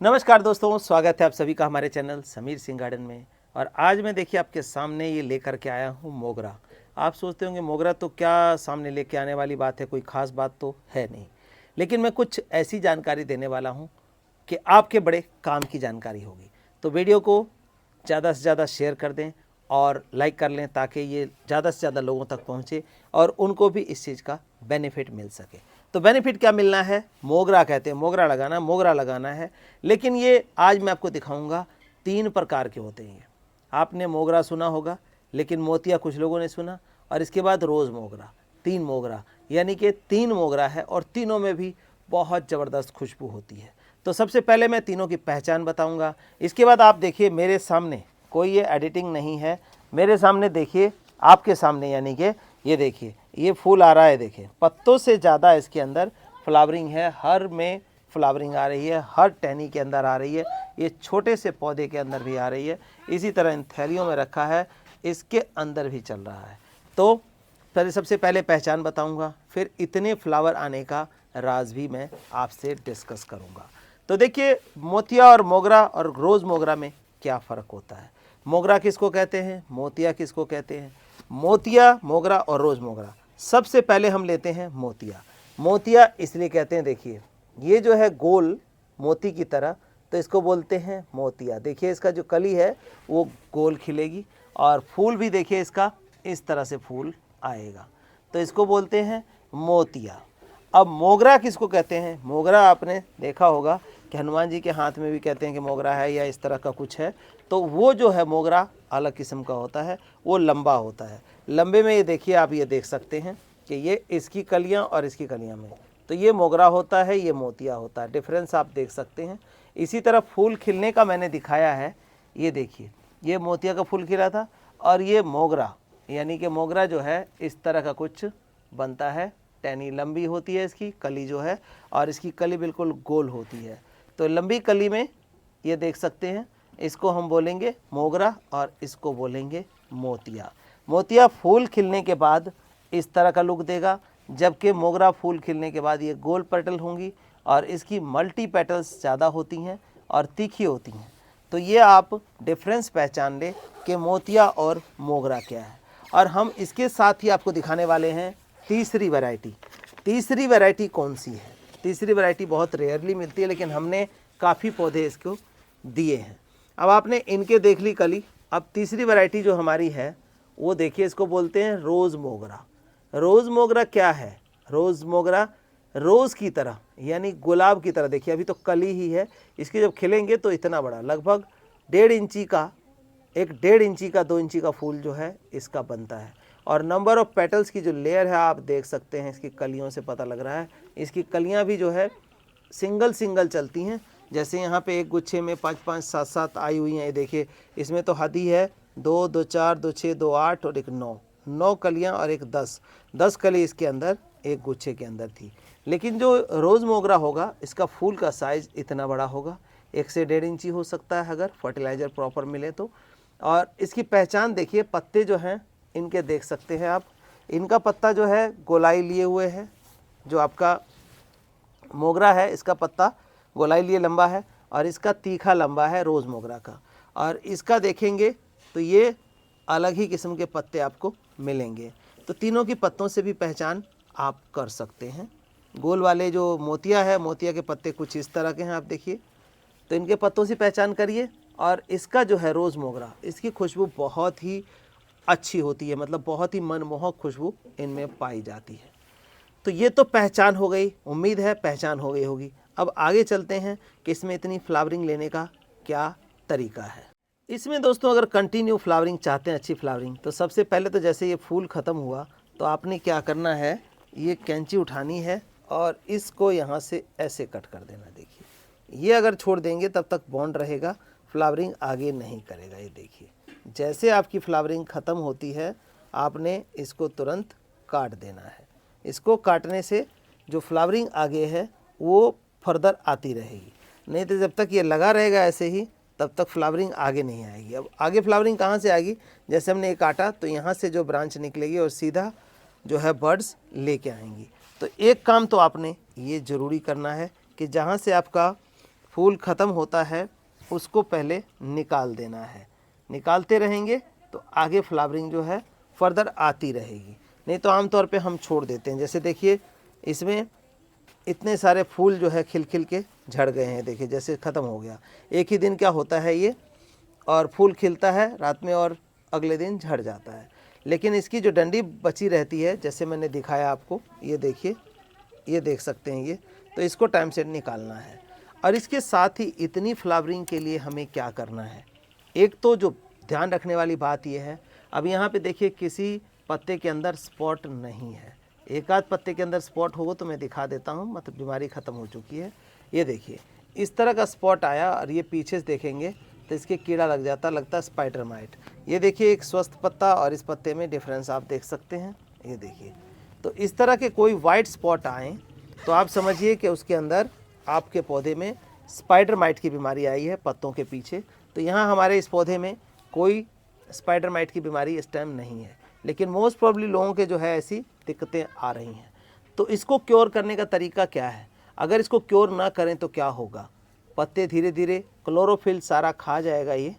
नमस्कार दोस्तों, स्वागत है आप सभी का हमारे चैनल समीर सिंह गार्डन में। और आज मैं देखिए आपके सामने ये लेकर के आया हूँ मोगरा। आप सोचते होंगे मोगरा तो क्या सामने लेके आने वाली बात है, कोई ख़ास बात तो है नहीं, लेकिन मैं कुछ ऐसी जानकारी देने वाला हूँ कि आपके बड़े काम की जानकारी होगी। तो वीडियो को ज़्यादा से ज़्यादा शेयर कर दें और लाइक कर लें ताकि ये ज़्यादा से ज़्यादा लोगों तक पहुँचे और उनको भी इस चीज़ का बेनिफिट मिल सके। तो बेनिफिट क्या मिलना है, मोगरा कहते हैं, मोगरा लगाना है। लेकिन ये आज मैं आपको दिखाऊंगा 3 प्रकार के होते हैं। आपने मोगरा सुना होगा, लेकिन मोतिया कुछ लोगों ने सुना, और इसके बाद रोज़ मोगरा, 3 मोगरा, यानी कि 3 मोगरा है और तीनों में भी बहुत ज़बरदस्त खुशबू होती है। तो सबसे पहले मैं तीनों की पहचान बताऊंगा। इसके बाद आप देखिए मेरे सामने कोई ये एडिटिंग नहीं है, मेरे सामने देखिए, आपके सामने, यानी कि ये देखिए ये फूल आ रहा है, देखिए पत्तों से ज़्यादा इसके अंदर फ्लावरिंग है, हर में फ्लावरिंग आ रही है, हर टहनी के अंदर आ रही है, ये छोटे से पौधे के अंदर भी आ रही है। इसी तरह इन थैलियों में रखा है, इसके अंदर भी चल रहा है। तो पहले सबसे पहले पहचान बताऊंगा, फिर इतने फ्लावर आने का राज भी मैं आपसे डिस्कस करूंगा। तो देखिए मोतिया और मोगरा और रोज़ मोगरा में क्या फ़र्क होता है। मोगरा किसको कहते हैं, मोतिया किसको कहते हैं। मोतिया, मोगरा और रोज़ मोगरा। सबसे पहले हम लेते हैं मोतिया। मोतिया इसलिए कहते हैं, देखिए ये जो है गोल मोती की तरह, तो इसको बोलते हैं मोतिया। देखिए इसका जो कली है वो गोल खिलेगी और फूल भी देखिए इसका इस तरह से फूल आएगा, तो इसको बोलते हैं मोतिया। अब मोगरा किसको कहते हैं, मोगरा आपने देखा होगा कि हनुमान जी के हाथ में भी कहते हैं कि मोगरा है या इस तरह का कुछ है। तो वो जो है मोगरा अलग किस्म का होता है, वो लंबा होता है। लंबे में ये देखिए, आप ये देख सकते हैं कि ये इसकी कलियां और इसकी कलियां में, तो ये मोगरा होता है, ये मोतिया होता है। डिफरेंस आप देख सकते हैं। इसी तरह फूल खिलने का मैंने दिखाया है, ये देखिए ये मोतिया का फूल खिला था और ये मोगरा, यानी कि मोगरा जो है इस तरह का कुछ बनता है। टहनी लंबी होती है इसकी कली जो है, और इसकी कली बिल्कुल गोल होती है। तो लंबी कली में ये देख सकते हैं, इसको हम बोलेंगे मोगरा और इसको बोलेंगे मोतिया। मोतिया फूल खिलने के बाद इस तरह का लुक देगा, जबकि मोगरा फूल खिलने के बाद ये गोल पेटल होंगी और इसकी मल्टी पेटल्स ज़्यादा होती हैं और तीखी होती हैं। तो ये आप डिफरेंस पहचान लें कि मोतिया और मोगरा क्या है। और हम इसके साथ ही आपको दिखाने वाले हैं तीसरी वैरायटी। तीसरी वैरायटी कौन सी है, तीसरी वैरायटी बहुत रेयरली मिलती है, लेकिन हमने काफ़ी पौधे इसको दिए हैं। अब आपने इनके देख ली कली। अब तीसरी वैरायटी जो हमारी है वो देखिए, इसको बोलते हैं रोज़ मोगरा। रोज़ मोगरा क्या है, रोज़ मोगरा रोज़ की तरह, यानी गुलाब की तरह। देखिए अभी तो कली ही है, इसके जब खिलेंगे तो इतना बड़ा, लगभग 1.5 इंची का, 1.5 इंची का, 2 इंची का फूल जो है इसका बनता है। और नंबर ऑफ़ पेटल्स की जो लेयर है आप देख सकते हैं, इसकी कलियों से पता लग रहा है। इसकी कलियां भी जो है सिंगल सिंगल चलती हैं, जैसे यहाँ पे एक गुच्छे में 5-5, 7-7 आई हुई हैं। ये देखिए इसमें तो हद ही है, 2, 2, 4, 2, 6, 2, 8 और एक 9 कलियाँ और एक 10 कली इसके अंदर एक गुच्छे के अंदर थी। लेकिन जो रोज़ मोगरा होगा इसका फूल का साइज़ इतना बड़ा होगा, 1 से 1.5 इंची हो सकता है अगर फर्टिलाइज़र प्रॉपर मिले तो। और इसकी पहचान देखिए, पत्ते जो हैं इनके देख सकते हैं आप, इनका पत्ता जो है गोलाई लिए हुए है। जो आपका मोगरा है इसका पत्ता गोलाई लिए लंबा है और इसका तीखा लंबा है रोज़ मोगरा का। और इसका देखेंगे तो ये अलग ही किस्म के पत्ते आपको मिलेंगे। तो तीनों की पत्तों से भी पहचान आप कर सकते हैं। गोल वाले जो मोतिया है, मोतिया के पत्ते कुछ इस तरह के हैं, आप देखिए, तो इनके पत्तों से पहचान करिए। और इसका जो है रोज़ मोगरा, इसकी खुशबू बहुत ही अच्छी होती है, मतलब बहुत ही मनमोहक खुशबू इनमें पाई जाती है। तो ये तो पहचान हो गई, उम्मीद है पहचान हो गई होगी। अब आगे चलते हैं कि इसमें इतनी फ्लावरिंग लेने का क्या तरीका है। इसमें दोस्तों अगर कंटिन्यू फ्लावरिंग चाहते हैं, अच्छी फ्लावरिंग, तो सबसे पहले तो जैसे ये फूल ख़त्म हुआ तो आपने क्या करना है, ये कैंची उठानी है और इसको यहाँ से ऐसे कट कर देना। देखिए ये अगर छोड़ देंगे तब तक बॉन्ड रहेगा, फ्लावरिंग आगे नहीं करेगा। ये देखिए जैसे आपकी फ्लावरिंग ख़त्म होती है आपने इसको तुरंत काट देना है। इसको काटने से जो फ्लावरिंग आगे है वो फर्दर आती रहेगी, नहीं तो जब तक ये लगा रहेगा ऐसे ही तब तक फ्लावरिंग आगे नहीं आएगी। अब आगे फ्लावरिंग कहाँ से आएगी, जैसे हमने ये काटा तो यहाँ से जो ब्रांच निकलेगी और सीधा जो है बर्ड्स लेके आएंगी। तो एक काम तो आपने ये ज़रूरी करना है कि जहाँ से आपका फूल ख़त्म होता है उसको पहले निकाल देना है। निकालते रहेंगे तो आगे फ्लावरिंग जो है फर्दर आती रहेगी, नहीं तो आमतौर पे हम छोड़ देते हैं। जैसे देखिए इसमें इतने सारे फूल जो है खिल खिल के झड़ गए हैं, देखिए जैसे ख़त्म हो गया। एक ही दिन क्या होता है ये, और फूल खिलता है रात में और अगले दिन झड़ जाता है। लेकिन इसकी जो डंडी बची रहती है, जैसे मैंने दिखाया आपको, ये देखिए, ये देख सकते हैं ये, तो इसको टाइम से निकालना है। और इसके साथ ही इतनी फ्लावरिंग के लिए हमें क्या करना है, एक तो जो ध्यान रखने वाली बात यह है, अब यहाँ पे देखिए किसी पत्ते के अंदर स्पॉट नहीं है। एक आध पत्ते के अंदर स्पॉट हो तो मैं दिखा देता हूँ, मतलब बीमारी ख़त्म हो चुकी है। ये देखिए इस तरह का स्पॉट आया, और ये पीछे से देखेंगे तो इसके कीड़ा लग जाता, लगता है स्पाइडर माइट। ये देखिए एक स्वस्थ पत्ता और इस पत्ते में डिफरेंस आप देख सकते हैं, ये देखिए। तो इस तरह के कोई वाइट स्पॉट आए तो आप समझिए कि उसके अंदर आपके पौधे में स्पाइडर माइट की बीमारी आई है पत्तों के पीछे। तो यहाँ हमारे इस पौधे में कोई स्पाइडर माइट की बीमारी इस टाइम नहीं है, लेकिन मोस्ट प्रॉब्ली लोगों के जो है ऐसी दिक्कतें आ रही हैं। तो इसको क्योर करने का तरीका क्या है? अगर इसको क्योर ना करें तो क्या होगा, पत्ते धीरे धीरे क्लोरोफिल सारा खा जाएगा ये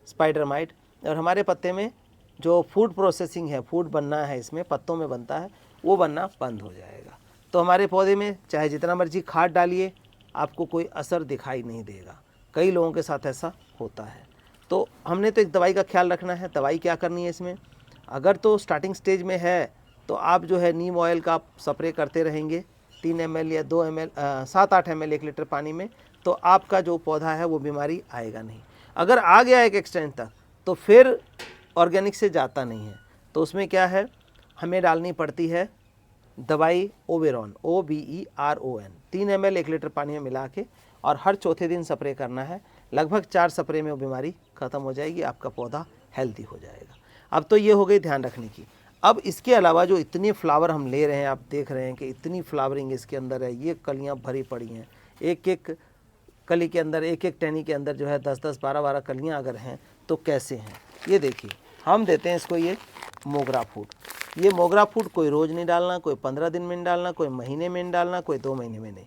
स्पाइडर माइट, और हमारे पत्ते में जो फूड प्रोसेसिंग है, फूड बनना है इसमें पत्तों में बनता है, वो बनना बंद हो जाएगा। तो हमारे पौधे में चाहे जितना मर्जी खाद डालिए, आपको कोई असर दिखाई नहीं देगा। कई लोगों के साथ ऐसा होता है। तो हमने तो एक दवाई का ख्याल रखना है। दवाई क्या करनी है इसमें, अगर तो स्टार्टिंग स्टेज में है तो आप जो है नीम ऑयल का स्प्रे करते रहेंगे 3 ml या 2 ml 7-8 ml 1 लीटर पानी में, तो आपका जो पौधा है वो बीमारी आएगा नहीं। अगर आ गया एक एक्सटेंट तक तो फिर ऑर्गेनिक से जाता नहीं है, तो उसमें क्या है, हमें डालनी पड़ती है दवाई ओबेरॉन, OBERON 3 ml 1 लीटर पानी में मिला के, और हर चौथे दिन स्प्रे करना है। लगभग 4 स्प्रे में वो बीमारी ख़त्म हो जाएगी, आपका पौधा हेल्दी हो जाएगा। अब तो ये हो गई ध्यान रखने की। अब इसके अलावा जो इतने फ्लावर हम ले रहे हैं, आप देख रहे हैं कि इतनी फ्लावरिंग इसके अंदर है, ये कलियां भरी पड़ी हैं, एक एक कली के अंदर, एक एक टहनी के अंदर जो है 10-10 12-12 कलियां अगर हैं तो कैसे हैं। ये देखिए हम देते हैं इसको ये मोगरा फूड। ये मोगरा फूड कोई रोज़ नहीं डालना, कोई 15 दिन में नहीं डालना, कोई महीने में नहीं डालना, कोई 2 महीने में नहीं,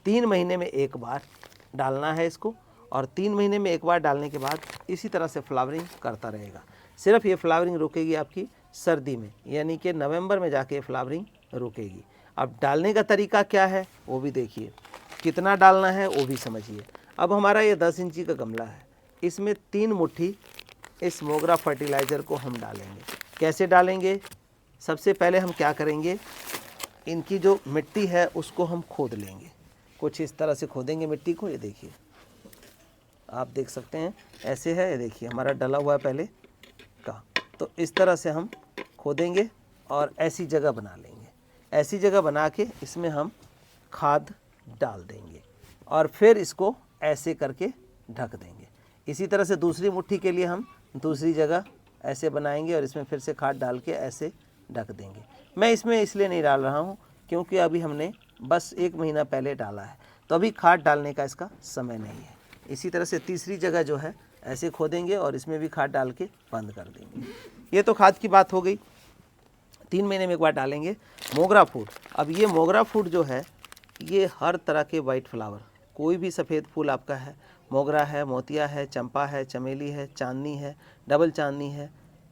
3 महीने में एक बार डालना है इसको। और 3 महीने में एक बार डालने के बाद इसी तरह से फ्लावरिंग करता रहेगा। सिर्फ ये फ्लावरिंग रुकेगी आपकी सर्दी में, यानी कि नवंबर में जाके फ्लावरिंग रुकेगी। अब डालने का तरीका क्या है वो भी देखिए, कितना डालना है वो भी समझिए। अब हमारा ये 10 इंची का गमला है, इसमें 3 मुट्ठी इस मोगरा फर्टिलाइज़र को हम डालेंगे। कैसे डालेंगे, सबसे पहले हम क्या करेंगे, इनकी जो मिट्टी है उसको हम खोद लेंगे, कुछ इस तरह से खोदेंगे मिट्टी को। ये देखिए आप देख सकते हैं ऐसे है, ये देखिए हमारा डला हुआ है पहले का। तो इस तरह से हम खोदेंगे और ऐसी जगह बना लेंगे। ऐसी जगह बना के इसमें हम खाद डाल देंगे और फिर इसको ऐसे करके ढक देंगे। इसी तरह से दूसरी मुट्ठी के लिए हम दूसरी जगह ऐसे बनाएंगे और इसमें फिर से खाद डाल के ऐसे ढक देंगे। मैं इसमें इसलिए नहीं डाल रहा हूँ क्योंकि अभी हमने बस 1 महीना पहले डाला है, तो अभी खाद डालने का इसका समय नहीं है। इसी तरह से तीसरी जगह जो है ऐसे खोदेंगे और इसमें भी खाद डाल के बंद कर देंगे। ये तो खाद की बात हो गई, 3 महीने में एक बार डालेंगे। मोगरा फूड, अब ये मोगरा फूड जो है ये हर तरह के वाइट फ्लावर, कोई भी सफ़ेद फूल आपका है, मोगरा है, मोतिया है, चंपा है, चमेली है, चांदनी है, डबल चांदनी है,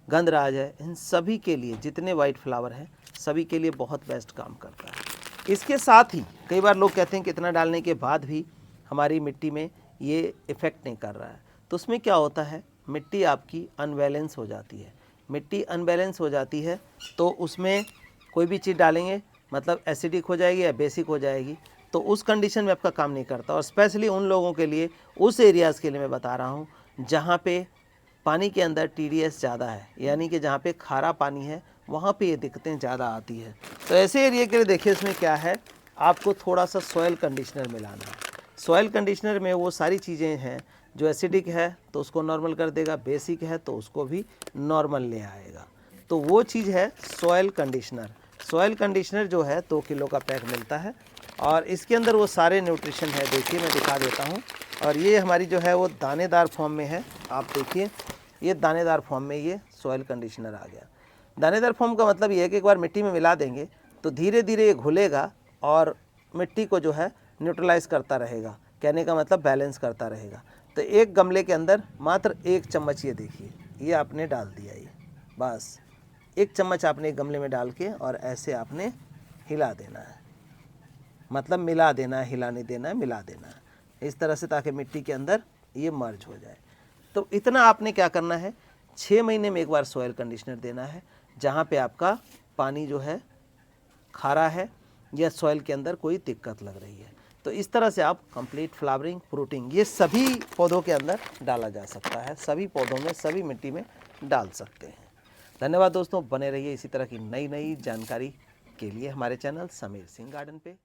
गंधराज है, इन सभी के लिए जितने वाइट फ्लावर हैं सभी के लिए बहुत बेस्ट काम करता है। इसके साथ ही कई बार लोग कहते हैं कि इतना डालने के बाद भी हमारी मिट्टी में ये इफ़ेक्ट नहीं कर रहा है, तो उसमें क्या होता है, मिट्टी आपकी अनबैलेंस हो जाती है। मिट्टी अनबैलेंस हो जाती है तो उसमें कोई भी चीज़ डालेंगे मतलब एसिडिक हो जाएगी या बेसिक हो जाएगी, तो उस कंडीशन में आपका काम नहीं करता। और स्पेशली उन लोगों के लिए, उस एरियाज़ के लिए मैं बता रहा हूँ जहाँ पे पानी के अंदर TDS ज़्यादा है, यानी कि जहाँ पे खारा पानी है वहाँ पे ये दिक्कतें ज़्यादा आती है। तो ऐसे एरिया के लिए देखिए इसमें क्या है, आपको थोड़ा सा सॉइल कंडीशनर मिलाना है। सॉइल कंडीशनर में वो सारी चीज़ें हैं जो एसिडिक है तो उसको नॉर्मल कर देगा, बेसिक है तो उसको भी नॉर्मल ले आएगा। तो वो चीज़ है सॉइल कंडीशनर। सॉइल कंडीशनर जो है 2 किलो का पैक मिलता है और इसके अंदर वो सारे न्यूट्रिशन है। देखिए मैं दिखा देता हूँ, और ये हमारी जो है वो दानेदार फॉर्म में है। आप देखिए ये दानेदार फॉर्म में ये सॉइल कंडीशनर आ गया। दानेदार फॉर्म का मतलब ये है कि एक बार मिट्टी में मिला देंगे तो धीरे धीरे ये घुलेगा और मिट्टी को जो है न्यूट्रलाइज करता रहेगा। कहने का मतलब बैलेंस करता रहेगा। तो एक गमले के अंदर मात्र 1 चम्मच, ये देखिए, ये आपने डाल दिया, ये बस 1 चम्मच आपने एक गमले में डाल के और ऐसे आपने हिला देना है, मतलब मिला देना है, हिला नहीं देना है, मिला देना है इस तरह से, ताकि मिट्टी के अंदर ये मर्ज हो जाए। तो इतना आपने क्या करना है, 6 महीने में एक बार सॉइल कंडीशनर देना है। जहाँ पे आपका पानी जो है खारा है या सॉइल के अंदर कोई दिक्कत लग रही है, तो इस तरह से आप कंप्लीट फ्लावरिंग, फ्रूटिंग, ये सभी पौधों के अंदर डाला जा सकता है, सभी पौधों में, सभी मिट्टी में डाल सकते हैं। धन्यवाद दोस्तों, बने रहिए इसी तरह की नई नई जानकारी के लिए हमारे चैनल समीर सिंह गार्डन पे।